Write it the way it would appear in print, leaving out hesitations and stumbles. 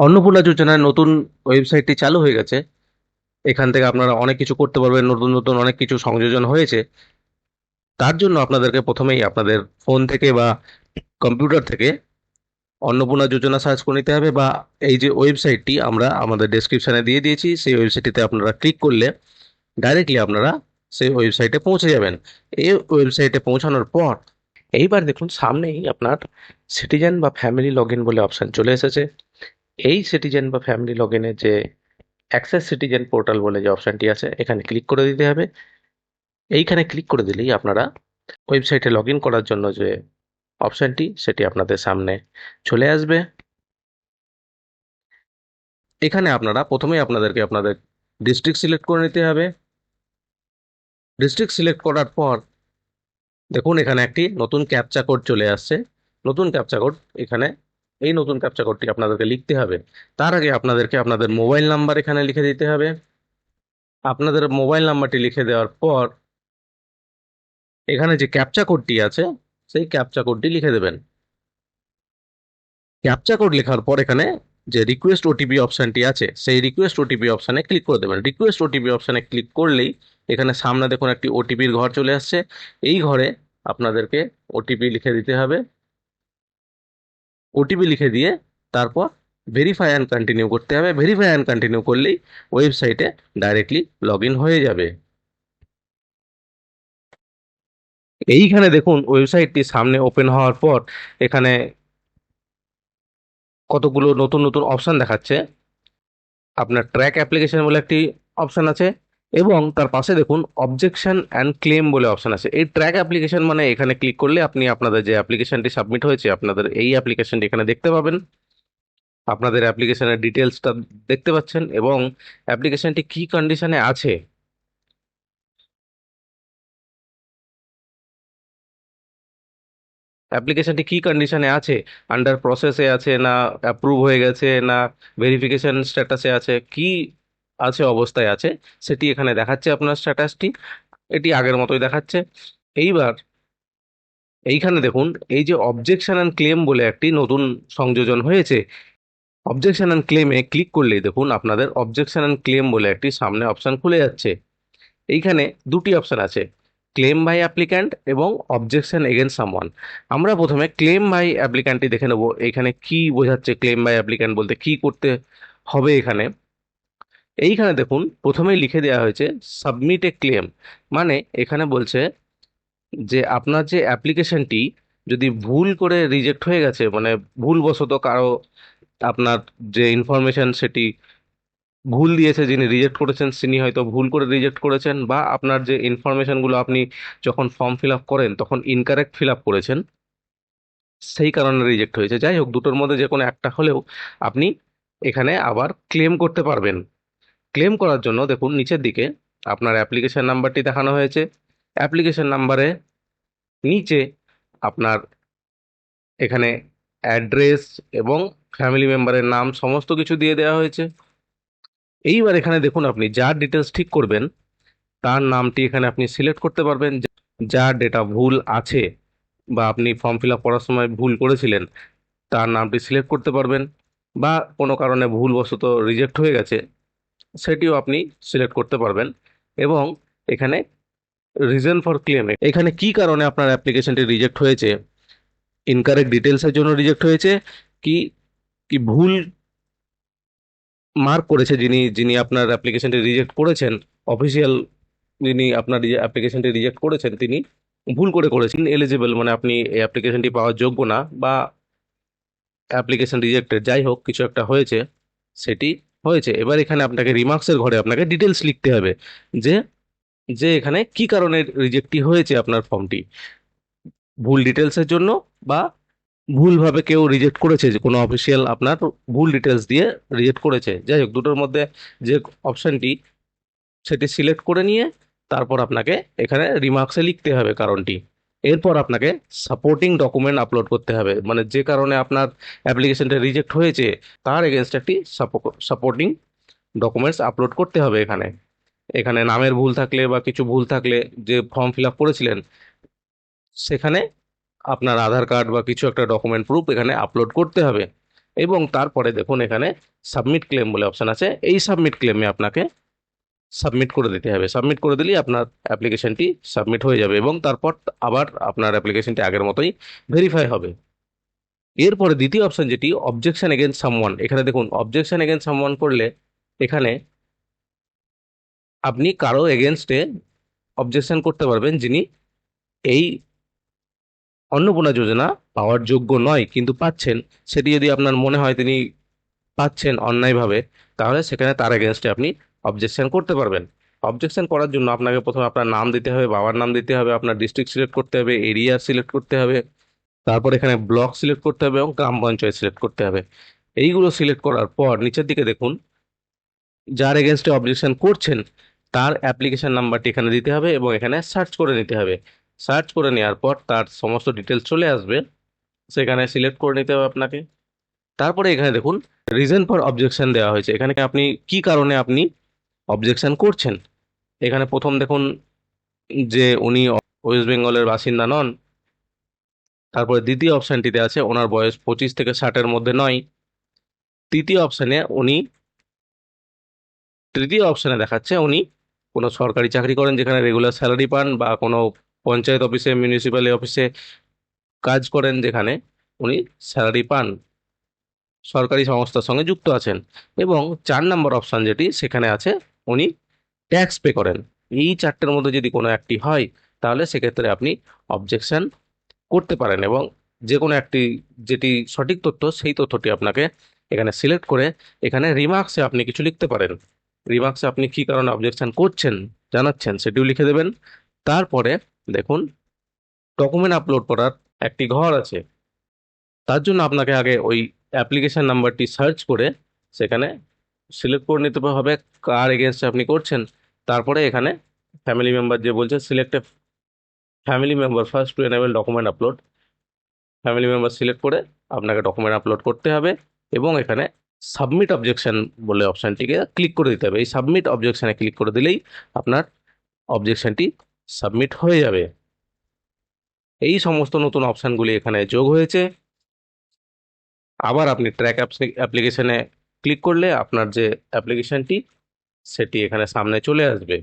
অন্নপূর্ণা যোজনার নতুন ওয়েবসাইটটি চালু হয়ে গেছে। এখান থেকে আপনারা অনেক কিছু করতে পারবেন, নতুন নতুন অনেক কিছু সংযোজন হয়েছে। তার জন্য আপনাদেরকে প্রথমেই আপনাদের ফোন থেকে বা কম্পিউটার থেকে অন্নপূর্ণা যোজনা সার্চ করে নিতে হবে, বা এই যে ওয়েবসাইটটি আমরা আমাদের ডেসক্রিপশনে দিয়ে দিয়েছি, সেই ওয়েবসাইটটিতে আপনারা ক্লিক করলে ডাইরেক্টলি আপনারা সেই ওয়েবসাইটে পৌঁছে যাবেন। এই ওয়েবসাইটে পৌঁছানোর পর এইবার দেখুন সামনেই আপনার সিটিজেন বা ফ্যামিলি লগ ইন বলে অপশন চলে এসেছে। এই সিটিজেন বা ফ্যামিলি লগ ইনে যে অ্যাক্সেস সিটিজেন পোর্টাল বলে যে অপশনটি আছে, এখানে ক্লিক করে দিতে হবে। এইখানে ক্লিক করে দিলেই আপনারা ওয়েবসাইটে লগ ইন করার জন্য যে অপশনটি সেটি আপনাদের সামনে চলে আসবে। এখানে আপনারা প্রথমেই আপনাদেরকে আপনাদের ডিস্ট্রিক্ট সিলেক্ট করে নিতে হবে। ডিস্ট্রিক্ট সিলেক্ট করার পর দেখুন এখানে একটি নতুন ক্যাপচা কোড চলে আসছে। নতুন ক্যাপচা কোড এখানে, এই নতুন ক্যাপচা কোডটি আপনাদেরকে লিখতে হবে। তার আগে আপনাদেরকে আপনাদের মোবাইল নাম্বার এখানে লিখে দিতে হবে। আপনাদের মোবাইল নাম্বারটি লিখে দেওয়ার পর এখানে যে ক্যাপচা কোডটি আছে সেই ক্যাপচা কোডটি লিখে দেবেন। ক্যাপচা কোড লেখার পর এখানে যে রিকোয়েস্ট ওটিপি অপশনটি আছে সেই রিকোয়েস্ট ওটিপি অপশনে ক্লিক করে দেবেন। রিকোয়েস্ট ওটিপি অপশনে ক্লিক করলেই এখানে সামনে দেখুন একটি ওটিপির ঘর চলে আসছে। এই ঘরে আপনাদেরকে ওটিপি লিখে দিতে হবে। ওটিপি লিখে দিয়ে তারপর ভেরিফাই অ্যান্ড কন্টিনিউ করতে হবে। ভেরিফাই অ্যান্ড কন্টিনিউ করলেই ওয়েবসাইটে ডাইরেক্টলি লগ ইন হয়ে যাবে। এইখানে দেখুন ওয়েবসাইটটি সামনে ওপেন হওয়ার পর এখানে কতগুলো নতুন নতুন অপশন দেখাচ্ছে। আপনার ট্র্যাক অ্যাপ্লিকেশন বলে একটি অপশন আছে, এবং তার পাশে দেখুন অবজেকশন অ্যান্ড ক্লেম বলে অপশন আছে। এই ট্র্যাক অ্যাপ্লিকেশন মানে এখানে ক্লিক করলে আপনি আপনাদের যে অ্যাপ্লিকেশনটি সাবমিট হয়েছে আপনাদের এই অ্যাপ্লিকেশনটি এখানে দেখতে পাবেন। আপনাদের অ্যাপ্লিকেশনের ডিটেলসটা দেখতে পাচ্ছেন, এবং অ্যাপ্লিকেশনটি কি কন্ডিশনে আছে, অ্যাপ্লিকেশনটি কি কন্ডিশনে আছে, আন্ডার প্রসেসে আছে না অ্যাপ্রুভ হয়ে গেছে না ভেরিফিকেশন স্ট্যাটাসে আছে, কি আছে অবস্থায় আছে সেটি এখানে দেখাচ্ছে। আপনার স্ট্যাটাসটি এটি আগের মতোই দেখাচ্ছে। এইবার এইখানে দেখুন এই যে অবজেকশন অ্যান্ড ক্লেম বলে একটি নতুন সংযোজন হয়েছে। অবজেকশন অ্যান্ড ক্লেমে ক্লিক করলেই দেখুন আপনাদের অবজেকশন অ্যান্ড ক্লেম বলে একটি সামনে অপশন খুলে যাচ্ছে। এইখানে দুটি অপশন আছে, ক্লেম বাই অ্যাপ্লিক্যান্ট এবং অবজেকশন এগেনস্ট সামওয়ান। আমরা প্রথমে ক্লেম বাই অ্যাপ্লিক্যান্টটি দেখে নেব। এখানে কি বোঝাচ্ছে ক্লেম বাই অ্যাপ্লিক্যান্ট বলতে, কি করতে হবে এখানে। এইখানে দেখুন প্রথমেই লিখে দেওয়া হয়েছে সাবমিট এ ক্লেম, মানে এখানে বলছে যে আপনার যে অ্যাপ্লিকেশনটি যদি ভুল করে রিজেক্ট হয়ে গেছে, মানে ভুলবশত কারো আপনার যে ইনফরমেশন সেটি ভুল দিয়েছে, যিনি রিজেক্ট করেছেন তিনি হয়তো ভুল করে রিজেক্ট করেছেন, বা আপনার যে ইনফরমেশনগুলো আপনি যখন ফর্ম ফিল আপ করেন তখন ইনকারেক্ট ফিল আপ করেছেন, সেই কারণে রিজেক্ট হয়েছে। যাই হোক, দুটোর মধ্যে যে কোনো একটা হলেও আপনি এখানে আবার ক্লেম করতে পারবেন। ক্লেম করার জন্য দেখুন নিচের দিকে আপনার অ্যাপ্লিকেশন নাম্বারটি দেখানো হয়েছে। অ্যাপ্লিকেশন নাম্বারে নিচে আপনার এখানে অ্যাড্রেস এবং ফ্যামিলি মেম্বারের নাম সমস্ত কিছু দিয়ে দেওয়া হয়েছে। এইবার এখানে দেখুন আপনি যার ডিটেলস ঠিক করবেন তার নামটি এখানে আপনি সিলেক্ট করতে পারবেন। যার ডেটা ভুল আছে বা আপনি ফর্ম ফিল আপ করার সময় ভুল করেছিলেন তার নামটি সিলেক্ট করতে পারবেন, বা কোনো কারণে ভুলবশত রিজেক্ট হয়ে গেছে সেটিও আপনি সিলেক্ট করতে পারবেন। এবং এখানে রিজন ফর ক্লেম, এখানে কি কারণে আপনার অ্যাপ্লিকেশনটি রিজেক্ট হয়েছে, ইনকারেক্ট ডিটেলসের জন্য রিজেক্ট হয়েছে, কি কি ভুল মার্ক করেছে যিনি যিনি আপনার অ্যাপ্লিকেশনটি রিজেক্ট করেছেন, অফিসিয়াল যিনি আপনার অ্যাপ্লিকেশনটি রিজেক্ট করেছেন তিনি ভুল করে করেছেন এলিজিবল, মানে আপনি এই অ্যাপ্লিকেশনটি পাওয়ার যোগ্য না, বা অ্যাপ্লিকেশন রিজেক্টেড, যাই হোক কিছু একটা হয়েছে সেটি হয়েছে। এবার এখানে আপনাকে রিমার্কসের ঘরে আপনাকে ডিটেলস লিখতে হবে যে যে এখানে কি কারণে রিজেক্টটি হয়েছে আপনার ফর্মটি, ভুল ডিটেলসের জন্য বা ভুলভাবে কেউ রিজেক্ট করেছে, যে কোনো অফিসিয়াল আপনার ভুল ডিটেলস দিয়ে রিজেক্ট করেছে। যাই হোক, দুটোর মধ্যে যে অপশনটি সেটি সিলেক্ট করে নিয়ে তারপর আপনাকে এখানে রিমার্কসে লিখতে হবে কারণটি। এরপর আপনাকে সাপোর্টিং ডকুমেন্ট আপলোড করতে হবে, মানে যে কারণে আপনার অ্যাপ্লিকেশনটা রিজেক্ট হয়েছে তার এগেনস্ট একটি সাপোর্টিং ডকুমেন্টস আপলোড করতে হবে। এখানে এখানে নামের ভুল থাকলে বা কিছু ভুল থাকলে, যে ফর্ম ফিল আপ করেছিলেন সেখানে আপনার আধার কার্ড বা কিছু একটা ডকুমেন্ট প্রুফ এখানে আপলোড করতে হবে। এবং তারপরে দেখুন এখানে সাবমিট ক্লেম বলে অপশন আছে, এই সাবমিট ক্লেমে আপনাকে সাবমিট করে দিতে হবে। সাবমিট করে দিলেই আপনার অ্যাপ্লিকেশনটি সাবমিট হয়ে যাবে এবং তারপর আবার আপনার অ্যাপ্লিকেশনটি আগের মতোই ভেরিফাই হবে। এরপরে দ্বিতীয় অপশন যেটি অবজেকশন এগেনস্ট সামওয়ান, এখানে দেখুন অবজেকশন এগেনস্ট সামওয়ান করলে এখানে আপনি কারো এগেনস্টে অবজেকশন করতে পারবেন যিনি এই অন্নপূর্ণা যোজনা পাওয়ার যোগ্য নয় কিন্তু পাচ্ছেন, সেটি যদি আপনার মনে হয় তিনি পাচ্ছেন অন্যায়ভাবে, তাহলে সেখানে তার এগেনস্টে আপনি অবজেকশন করতে পারবেন। অবজেকশন করার জন্য আপনাকে প্রথমে আপনার নাম দিতে হবে, বাবার নাম দিতে হবে, আপনার ডিস্ট্রিক্ট সিলেক্ট করতে হবে, এরিয়া সিলেক্ট করতে হবে, তারপর এখানে ব্লক সিলেক্ট করতে হবে এবং গ্রাম পঞ্চায়েত সিলেক্ট করতে হবে। এইগুলো সিলেক্ট করার পর নিচের দিকে দেখুন যার এগেনস্টে অবজেকশন করছেন তার অ্যাপ্লিকেশন নাম্বারটি এখানে দিতে হবে এবং এখানে সার্চ করে নিতে হবে। সার্চ করে নেওয়ার পর তার সমস্ত ডিটেলস চলে আসবে, সেখানে সিলেক্ট করে নিতে হবে আপনাকে। তারপরে এখানে দেখুন রিজন ফর অবজেকশন দেওয়া হয়েছে, এখানে আপনি কি কারণে আপনি অবজেকশন করছেন। এখানে প্রথম দেখুন যে উনি ওয়েস্ট বেঙ্গলের বাসিন্দা নন। তারপরে দ্বিতীয় অপশনটিতে আছে ওনার বয়স 25 থেকে 60-এর মধ্যে নয়। তৃতীয় অপশনে উনি তৃতীয় অপশনে দেখাচ্ছে উনি কোনো সরকারি চাকরি করেন যেখানে রেগুলার স্যালারি পান, বা কোনো পঞ্চায়েত অফিসে মিউনিসিপ্যাল অফিসে কাজ করেন যেখানে উনি স্যালারি পান, সরকারি সংস্থার সঙ্গে যুক্ত আছেন। এবং 4 নম্বর অপশন যেটি সেখানে আছে উনি ট্যাক্স পে করেন। এই চারটের মধ্যে যদি কোনো একটি হয় তাহলে সেক্ষেত্রে আপনি অবজেকশন করতে পারেন এবং যে কোনো একটি যেটি সঠিক তথ্য সেই তথ্যটি আপনাকে এখানে সিলেক্ট করে এখানে রিমার্কসে আপনি কিছু লিখতে পারেন। রিমার্কসে আপনি কি কারণে অবজেকশন করছেন জানাচ্ছেন সেটিও লিখে দেবেন। তারপরে দেখুন ডকুমেন্ট আপলোড করার একটি ঘর আছে, তার জন্য আপনাকে আগে ওই অ্যাপ্লিকেশন নাম্বারটি সার্চ করে সেখানে সিলেক্ট করে নিতে হবে কার এগেনস্টে আপনি করছেন। তারপরে এখানে ফ্যামিলি মেম্বার যে বলছে select family member first two enable document upload, family member select করে আপনাকে ডকুমেন্ট আপলোড করতে হবে এবং এখানে সাবমিট অবজেকশন বলে অপশনটিকে ক্লিক করে দিতে হবে। এই সাবমিট অবজেকশনে ক্লিক করে দিলেই আপনার অবজেকশনটি সাবমিট হয়ে যাবে। এই সমস্ত নতুন অপশনগুলি এখানে যোগ হয়েছে। আবার আপনি ট্র্যাক অ্যাপ্লিকেশনে ক্লিক করলে আপনার যে অ্যাপ্লিকেশনটি সেটি এখানে সামনে চলে আসবে।